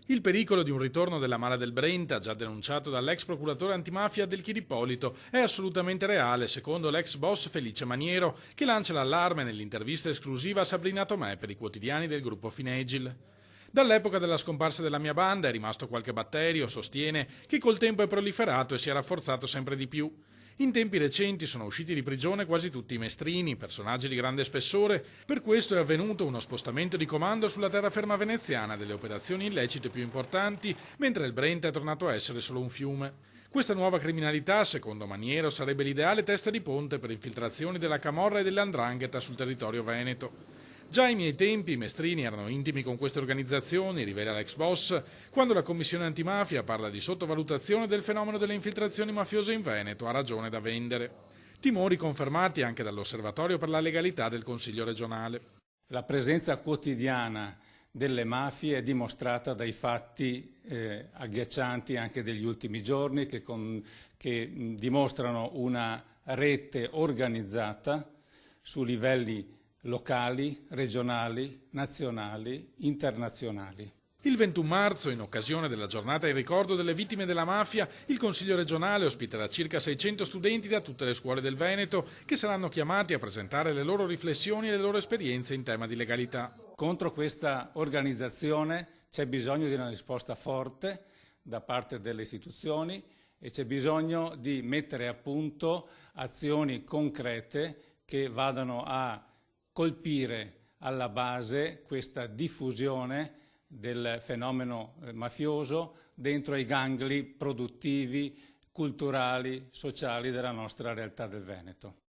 Il pericolo di un ritorno della Mala del Brenta, già denunciato dall'ex procuratore antimafia del Chiripolito, è assolutamente reale, secondo l'ex boss Felice Maniero, che lancia l'allarme nell'intervista esclusiva a Sabrina Tomè per i quotidiani del gruppo Finegil. Dall'epoca della scomparsa della mia banda è rimasto qualche batterio, sostiene, che col tempo è proliferato e si è rafforzato sempre di più. In tempi recenti sono usciti di prigione quasi tutti i mestrini, personaggi di grande spessore, per questo è avvenuto uno spostamento di comando sulla terraferma veneziana delle operazioni illecite più importanti, mentre il Brenta è tornato a essere solo un fiume. Questa nuova criminalità, secondo Maniero, sarebbe l'ideale testa di ponte per infiltrazioni della Camorra e dell''ndrangheta sul territorio veneto. Già ai miei tempi i mestrini erano intimi con queste organizzazioni, rivela l'ex boss, quando la Commissione antimafia parla di sottovalutazione del fenomeno delle infiltrazioni mafiose in Veneto, ha ragione da vendere. Timori confermati anche dall'Osservatorio per la legalità del Consiglio regionale. La presenza quotidiana delle mafie è dimostrata dai fatti agghiaccianti anche degli ultimi giorni che dimostrano una rete organizzata su livelli locali, regionali, nazionali, internazionali. Il 21 marzo, in occasione della giornata in ricordo delle vittime della mafia, il Consiglio regionale ospiterà circa 600 studenti da tutte le scuole del Veneto che saranno chiamati a presentare le loro riflessioni e le loro esperienze in tema di legalità. Contro questa organizzazione c'è bisogno di una risposta forte da parte delle istituzioni e c'è bisogno di mettere a punto azioni concrete che vadano a colpire alla base questa diffusione del fenomeno mafioso dentro i gangli produttivi, culturali, sociali della nostra realtà del Veneto.